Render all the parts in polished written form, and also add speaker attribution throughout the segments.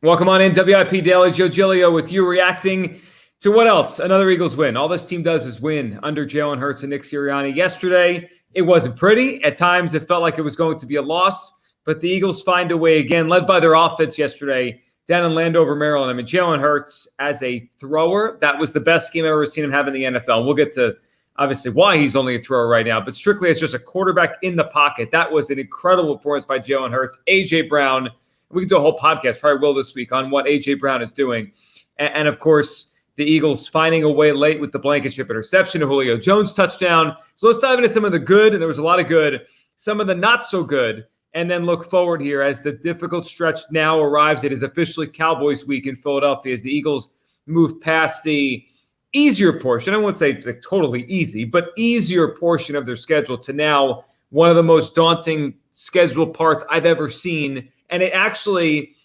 Speaker 1: Welcome on in, WIP Daily. Joe Giglio with you, reacting to what else? Another Eagles win. All this team does is win under Jalen Hurts and Nick Sirianni. Yesterday, it wasn't pretty. At times, it felt like it was going to be a loss, but the Eagles find a way again, led by their offense yesterday down in Landover, Maryland. I mean, Jalen Hurts as a thrower, that was the best game I've ever seen him have in the NFL. We'll get to, obviously, why he's only a thrower right now, but strictly as just a quarterback in the pocket. That was an incredible performance by Jalen Hurts. A.J. Brown, we can do a whole podcast, probably will this week, on what A.J. Brown is doing. And of course, the Eagles finding a way late with the Blankenship interception, a Julio Jones touchdown. So let's dive into some of the good, and there was a lot of good, some of the not so good, and then look forward here as the difficult stretch now arrives. It is officially Cowboys week in Philadelphia as the Eagles move past the easier portion. I won't say it's like totally easy, but easier portion of their schedule to now one of the most daunting schedule parts I've ever seen. And it actually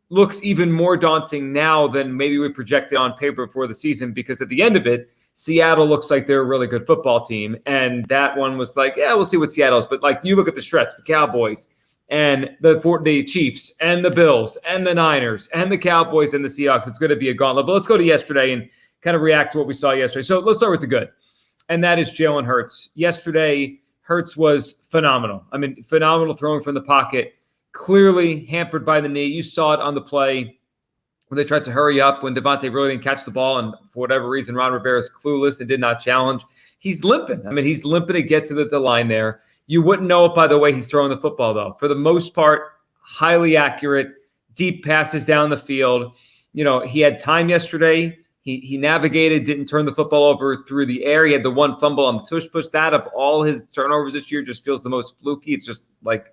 Speaker 1: looks even more daunting now than maybe we projected on paper before the season, because at the end of it, Seattle looks like they're a really good football team. And that one was like, yeah, we'll see what Seattle is. But like, you look at the stretch, the Cowboys and the Chiefs and the Bills and the Niners and the Cowboys and the Seahawks. It's going to be a gauntlet. But let's go to yesterday and kind of react to what we saw yesterday. So let's start with the good. And that is Jalen Hurts. Yesterday, Hurts was phenomenal. I mean, phenomenal throwing from the pocket. Clearly hampered by the knee. You saw it on the play when they tried to hurry up when Devontae really didn't catch the ball, and for whatever reason, Ron Rivera's clueless and did not challenge. He's limping. I mean, he's limping to get to the line there. You wouldn't know it by the way he's throwing the football, though. For the most part, highly accurate, deep passes down the field. You know, he had time yesterday. He navigated, didn't turn the football over through the air. He had the one fumble on the tush push. That of all his turnovers this year just feels the most fluky. It's just like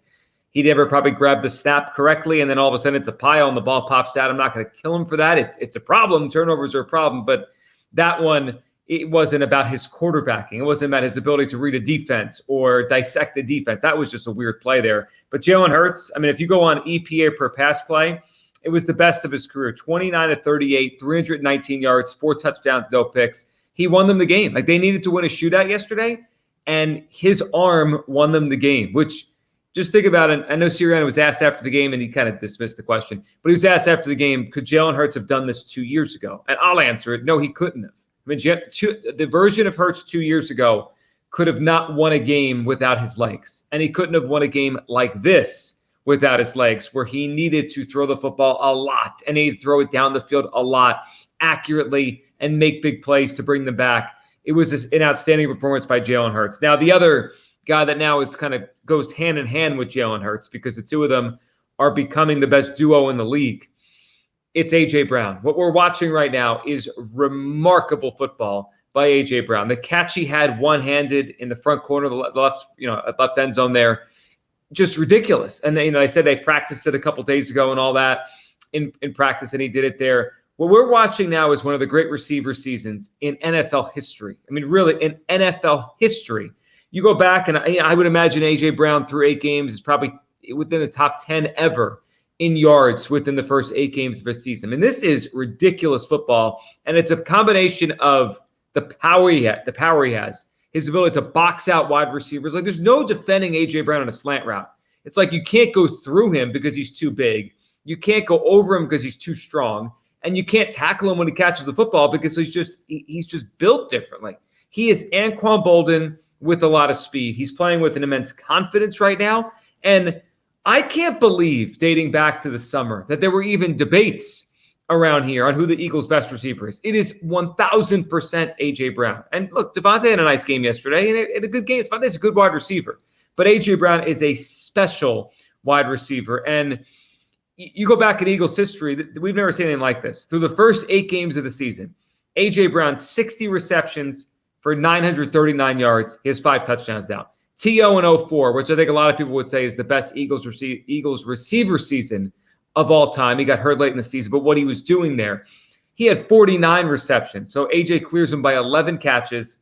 Speaker 1: he never probably grabbed the snap correctly, and then all of a sudden it's a pile and the ball pops out. I'm not going to kill him for that. It's a problem. Turnovers are a problem. But that one, it wasn't about his quarterbacking. It wasn't about his ability to read a defense or dissect a defense. That was just a weird play there. But Jalen Hurts, I mean, if you go on EPA per pass play, it was the best of his career. 29 of 38, 319 yards, 4 touchdowns, no picks. He won them the game. Like, they needed to win a shootout yesterday, and his arm won them the game, which – just think about it. I know Sirianni was asked after the game, and he kind of dismissed the question. But he was asked after the game, could Jalen Hurts have done this 2 years ago? And I'll answer it. No, he couldn't have. I mean, the version of Hurts 2 years ago could have not won a game without his legs. And he couldn't have won a game like this without his legs, where he needed to throw the football a lot, and he'd throw it down the field a lot, accurately, and make big plays to bring them back. It was an outstanding performance by Jalen Hurts. Now, the other guy that now is kind of goes hand in hand with Jalen Hurts, because the two of them are becoming the best duo in the league, it's A.J. Brown. What we're watching right now is remarkable football by A.J. Brown. The catch he had one-handed in the front corner, the left end zone there, just ridiculous. And I said they practiced it a couple days ago and all that in practice, and he did it there. What we're watching now is one of the great receiver seasons in NFL history. I mean, really, in NFL history. You go back, and I would imagine A.J. Brown through 8 games is probably within the top 10 ever in yards within the first 8 games of a season. I mean, this is ridiculous football, and it's a combination of the power he has, his ability to box out wide receivers. Like, there's no defending A.J. Brown on a slant route. It's like you can't go through him because he's too big. You can't go over him because he's too strong, and you can't tackle him when he catches the football because he's just built differently. He is Anquan Boldin with a lot of speed. He's playing with an immense confidence right now. And I can't believe, dating back to the summer, that there were even debates around here on who the Eagles' best receiver is. It is 1,000% A.J. Brown. And look, Devontae had a nice game yesterday, and a good game. Devontae's a good wide receiver. But A.J. Brown is a special wide receiver. And you go back in Eagles history, we've never seen anything like this. Through the first 8 games of the season, A.J. Brown, 60 receptions for 939 yards. He has 5 touchdowns now. T.O. in 04, which I think a lot of people would say is the best Eagles receiver season of all time. He got hurt late in the season, but what he was doing there, he had 49 receptions. So A.J. clears him by 11 catches,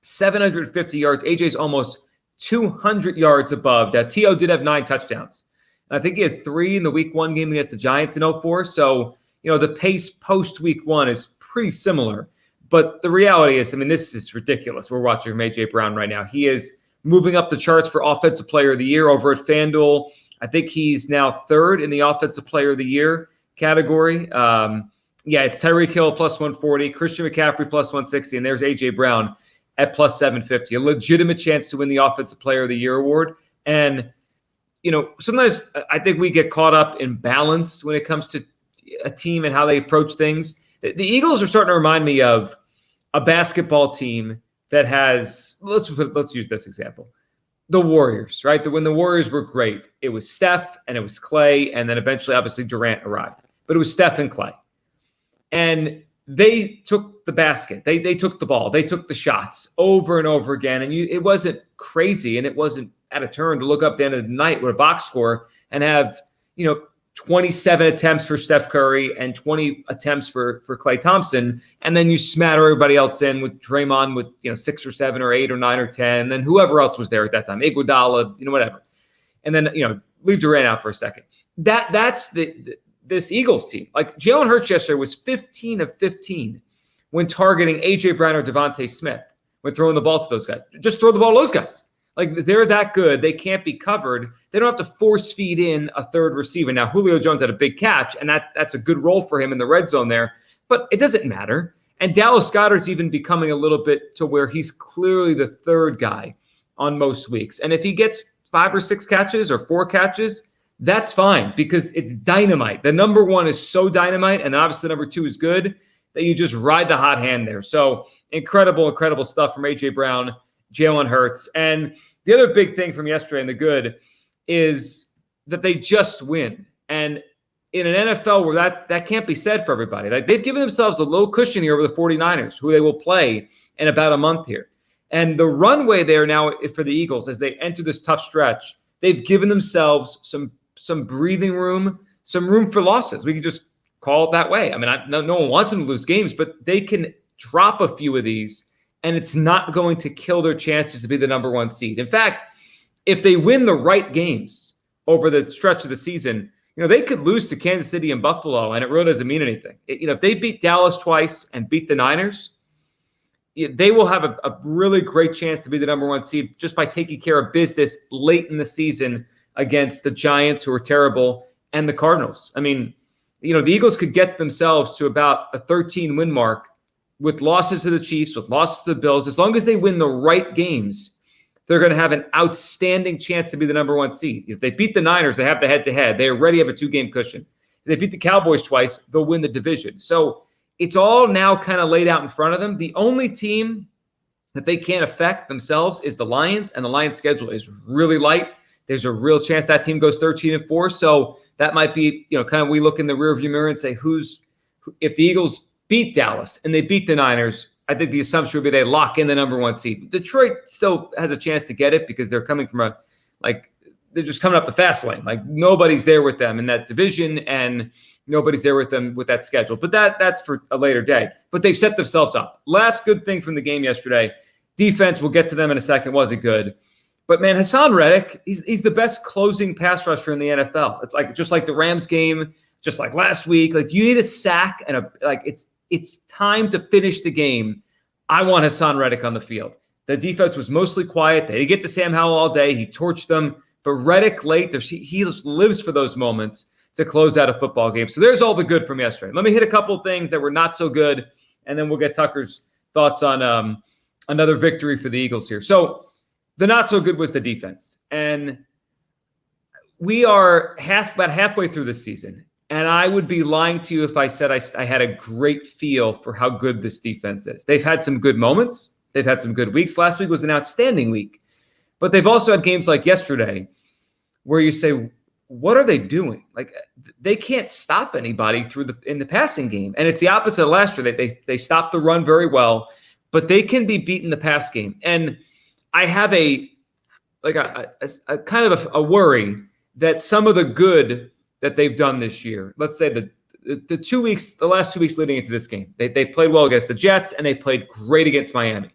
Speaker 1: 750 yards. A.J.'s almost 200 yards above that. T.O. did have 9 touchdowns. And I think he had 3 in the week 1 game against the Giants in 04. So, the pace post week 1 is pretty similar. But the reality is, I mean, this is ridiculous. We're watching from A.J. Brown right now. He is moving up the charts for Offensive Player of the Year over at FanDuel. I think he's now 3rd in the Offensive Player of the Year category. It's Tyreek Hill plus 140, Christian McCaffrey plus 160, and there's A.J. Brown at plus 750. A legitimate chance to win the Offensive Player of the Year award. And, sometimes I think we get caught up in balance when it comes to a team and how they approach things. The Eagles are starting to remind me of a basketball team that has, let's use this example. The Warriors, right? When the Warriors were great, it was Steph and it was Clay, and then eventually, obviously, Durant arrived. But it was Steph and Clay. And they took the basket. They took the ball. They took the shots over and over again. And it wasn't crazy, and it wasn't at a turn to look up at the end of the night with a box score and have, 27 attempts for Steph Curry and 20 attempts for Klay Thompson. And then you smatter everybody else in with Draymond with, 6 or 7 or 8 or 9 or 10. And then whoever else was there at that time, Iguodala, whatever. And then, leave Durant out for a second. That's this Eagles team. Like Jalen Hurts yesterday was 15 of 15 when targeting A.J. Brown or Devontae Smith, when throwing the ball to those guys. Just throw the ball to those guys. Like, they're that good. They can't be covered. They don't have to force feed in a third receiver. Now, Julio Jones had a big catch, and that's a good role for him in the red zone there. But it doesn't matter. And Dallas Goedert's even becoming a little bit to where he's clearly the third guy on most weeks. And if he gets 5 or 6 catches or 4 catches, that's fine because it's dynamite. The number 1 is so dynamite, and obviously the number 2 is good, that you just ride the hot hand there. So incredible stuff from A.J. Brown, Jalen Hurts. And the other big thing from yesterday and the good is that they just win. And in an NFL where that can't be said for everybody. Like, they've given themselves a little cushion here over the 49ers, who they will play in about a month here. And the runway there now for the Eagles as they enter this tough stretch, they've given themselves some breathing room, some room for losses. We can just call it that way. I mean, no one wants them to lose games, but they can drop a few of these, and it's not going to kill their chances to be the number 1 seed. In fact, if they win the right games over the stretch of the season, they could lose to Kansas City and Buffalo, and it really doesn't mean anything. If they beat Dallas twice and beat the Niners, they will have a really great chance to be the number 1 seed just by taking care of business late in the season against the Giants, who are terrible, and the Cardinals. I mean, the Eagles could get themselves to about a 13-win mark with losses to the Chiefs, with losses to the Bills. As long as they win the right games, they're going to have an outstanding chance to be the number 1 seed. If they beat the Niners, they have the head-to-head. They already have a 2-game cushion. If they beat the Cowboys twice, they'll win the division. So it's all now kind of laid out in front of them. The only team that they can't affect themselves is the Lions, and the Lions' schedule is really light. There's a real chance that team goes 13-4. So that might be, kind of we look in the rearview mirror and say, if the Eagles beat Dallas and they beat the Niners, I think the assumption would be they lock in the number 1 seed. Detroit still has a chance to get it because they're coming from they're just coming up the fast lane. Like, nobody's there with them in that division, and nobody's there with them with that schedule. But that's for a later day. But they've set themselves up. Last good thing from the game yesterday, defense, we'll get to them in a second, wasn't good. But, man, Hassan Reddick, he's the best closing pass rusher in the NFL. It's just like the Rams game, just like last week. Like, you need a sack and it's time to finish the game. I want Hassan Reddick on the field. The defense was mostly quiet. They didn't get to Sam Howell all day. He torched them. But Reddick late, he just lives for those moments to close out a football game. So there's all the good from yesterday. Let me hit a couple of things that were not so good, and then we'll get Tucker's thoughts on another victory for the Eagles here. So the not so good was the defense. And we are about halfway through the season. And I would be lying to you if I said I had a great feel for how good this defense is. They've had some good moments. They've had some good weeks. Last week was an outstanding week. But they've also had games like yesterday where you say, what are they doing? Like, they can't stop anybody in the passing game. And it's the opposite of last year. They stopped the run very well, but they can be beaten in the pass game. And I have a kind of a worry that some of the good that they've done this year, let's say the last 2 weeks leading into this game, they played well against the Jets and they played great against Miami.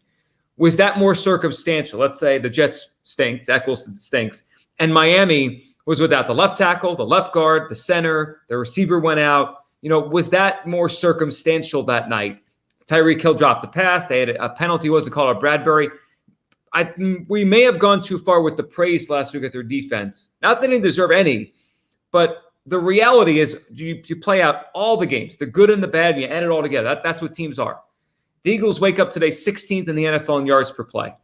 Speaker 1: Was that more circumstantial? Let's say the Jets stink, Zach Wilson stinks, and Miami was without the left tackle, the left guard, the center, the receiver went out. Was that more circumstantial that night? Tyreek Hill dropped the pass. They had a penalty, wasn't called on Bradbury. We may have gone too far with the praise last week at their defense. Not that they didn't deserve any, but the reality is you play out all the games, the good and the bad, and you add it all together. That's what teams are. The Eagles wake up today 16th in the NFL in yards per play.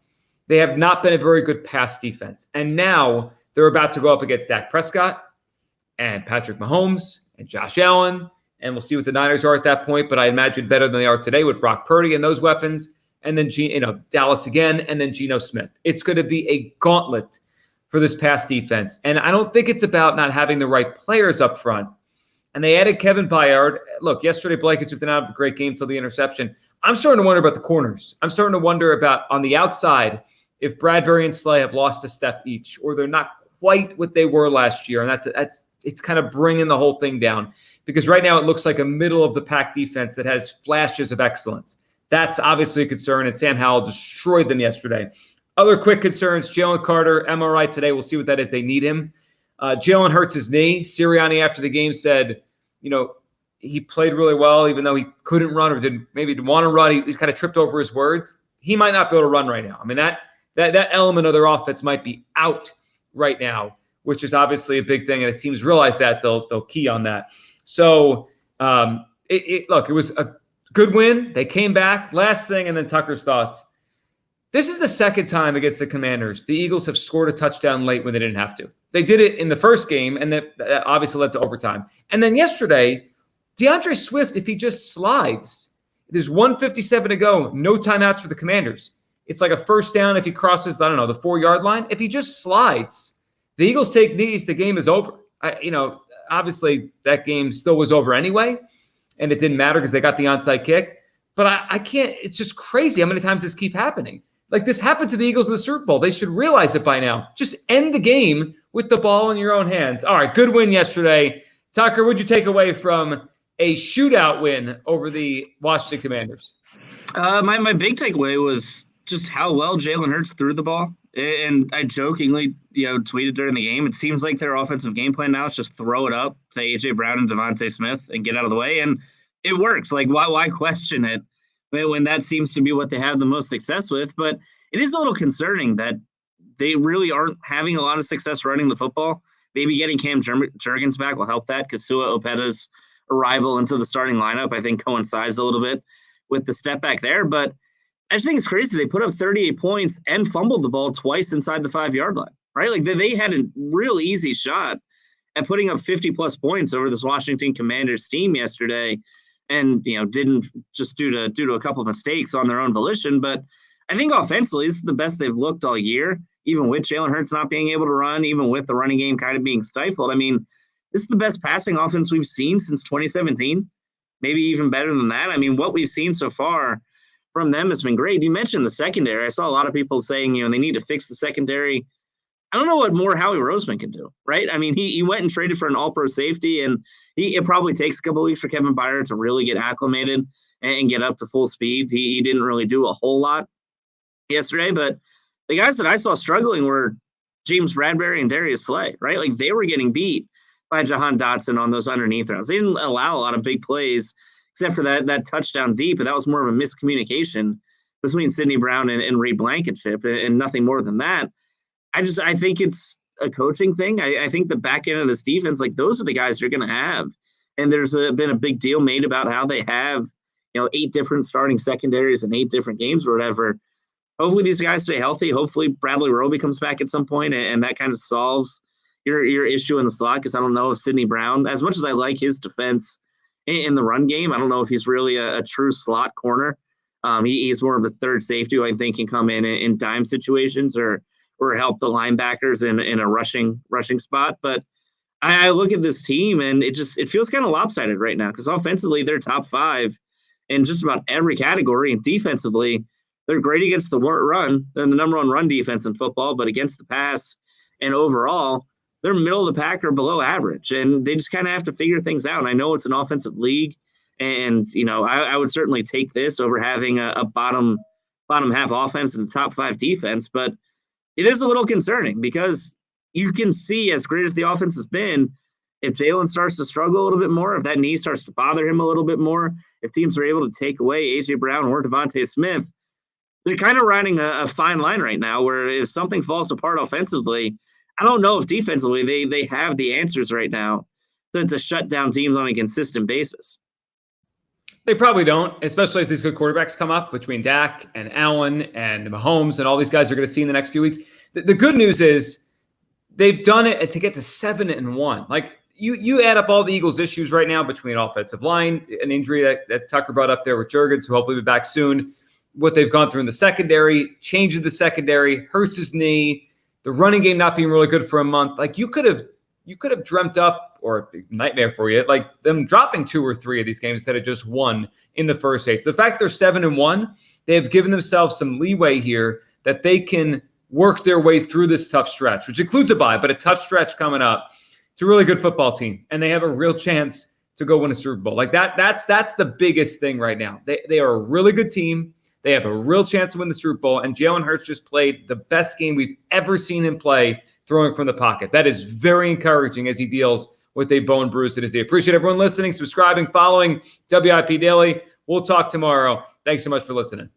Speaker 1: They have not been a very good pass defense. And now they're about to go up against Dak Prescott and Patrick Mahomes and Josh Allen. And we'll see what the Niners are at that point. But I imagine better than they are today with Brock Purdy and those weapons. And then Dallas again, and then Geno Smith. It's going to be a gauntlet for this pass defense. And I don't think it's about not having the right players up front. And they added Kevin Byard. Look, yesterday Blankenship did not have a great game till the interception. I'm starting to wonder about the corners. I'm starting to wonder about on the outside if Bradbury and Slay have lost a step each, or they're not quite what they were last year. And it's kind of bringing the whole thing down, because right now it looks like a middle of the pack defense that has flashes of excellence. That's obviously a concern, and Sam Howell destroyed them yesterday. Other quick concerns: Jalen Carter, MRI today. We'll see what that is. They need him. Jalen hurts his knee. Sirianni after the game said, he played really well, even though he couldn't run or didn't want to run. He kind of tripped over his words. He might not be able to run right now. I mean, that element of their offense might be out right now, which is obviously a big thing. And if teams realize that, they'll key on that. So, it was a good win. They came back. Last thing, and then Tucker's thoughts. This is the second time against the Commanders the Eagles have scored a touchdown late when they didn't have to. They did it in the first game, and that obviously led to overtime. And then yesterday, DeAndre Swift, if he just slides, there's 1:57 to go, no timeouts for the Commanders. It's like a first down if he crosses, the 4-yard line. If he just slides, the Eagles take knees, the game is over. Obviously that game still was over anyway, and it didn't matter because they got the onside kick. But I can't, it's just crazy how many times this keeps happening. Like, this happened to the Eagles in the Super Bowl. They should realize it by now. Just end the game with the ball in your own hands. All right, good win yesterday. Tucker, what'd you take away from a shootout win over the Washington Commanders?
Speaker 2: My big takeaway was just how well Jalen Hurts threw the ball. And I jokingly, tweeted during the game, it seems like their offensive game plan now is just throw it up to A.J. Brown and Devontae Smith and get out of the way. And it works. Like, why question it when that seems to be what they have the most success with? But it is a little concerning that they really aren't having a lot of success running the football. Maybe getting Cam Jurgens back will help that, because Sua Opeta's arrival into the starting lineup, I think, coincides a little bit with the step back there. But I just think it's crazy. They put up 38 points and fumbled the ball twice inside the 5-yard line, right? Like, they had a real easy shot at putting up 50-plus points over this Washington Commanders team yesterday, and, didn't, just due to a couple of mistakes on their own volition. But I think offensively, this is the best they've looked all year, even with Jalen Hurts not being able to run, even with the running game kind of being stifled. I mean, this is the best passing offense we've seen since 2017, maybe even better than that. I mean, what we've seen so far from them has been great. You mentioned the secondary. I saw a lot of people saying, they need to fix the secondary. I don't know what more Howie Roseman can do, right? I mean, he went and traded for an all-pro safety, and it probably takes a couple of weeks for Kevin Byard to really get acclimated and get up to full speed. He didn't really do a whole lot yesterday, but the guys that I saw struggling were James Bradbury and Darius Slay, right? Like, they were getting beat by Jahan Dotson on those underneath rounds. They didn't allow a lot of big plays, except for that touchdown deep, but that was more of a miscommunication between Sidney Brown and Reed Blankenship, and nothing more than that. I think it's a coaching thing. I think the back end of this defense, like, those are the guys you're going to have. And there's been a big deal made about how they have, 8 different starting secondaries in 8 different games or whatever. Hopefully these guys stay healthy. Hopefully Bradley Roby comes back at some point, and that kind of solves your issue in the slot, because I don't know if Sidney Brown, as much as I like his defense in the run game, I don't know if he's really a true slot corner. He's more of a third safety who I think can come in dime situations or help the linebackers in a rushing spot. But I look at this team, and it feels kind of lopsided right now, because offensively they're top 5 in just about every category, and defensively they're great against the run. They're the number 1 run defense in football, but against the pass and overall, they're middle of the pack or below average, and they just kind of have to figure things out. And I know it's an offensive league, and I would certainly take this over having a bottom half offense and a top 5 defense, but it is a little concerning, because you can see, as great as the offense has been, if Jalen starts to struggle a little bit more, if that knee starts to bother him a little bit more, if teams are able to take away A.J. Brown or Devontae Smith, they're kind of riding a fine line right now, where if something falls apart offensively, I don't know if defensively they have the answers right now to shut down teams on a consistent basis.
Speaker 1: They probably don't, especially as these good quarterbacks come up between Dak and Allen and Mahomes and all these guys are going to see in the next few weeks. The good news is they've done it to get to 7-1. Like you add up all the Eagles' issues right now between offensive line, an injury that Tucker brought up there with Jurgens, who hopefully will be back soon, what they've gone through in the secondary, change of the secondary, hurts his knee, the running game not being really good for a month. Like you could have dreamt up, or nightmare for you, like them dropping 2 or 3 of these games instead of just 1 in the first 8. So the fact they're 7-1, they have given themselves some leeway here that they can work their way through this tough stretch, which includes a bye, but a tough stretch coming up. It's a really good football team, and they have a real chance to go win a Super Bowl. Like that's the biggest thing right now. They are a really good team. They have a real chance to win the Super Bowl, and Jalen Hurts just played the best game we've ever seen him play throwing from the pocket. That is very encouraging as he deals with a bone bruise that is the. Appreciate everyone listening, subscribing, following WIP Daily. We'll talk tomorrow. Thanks so much for listening.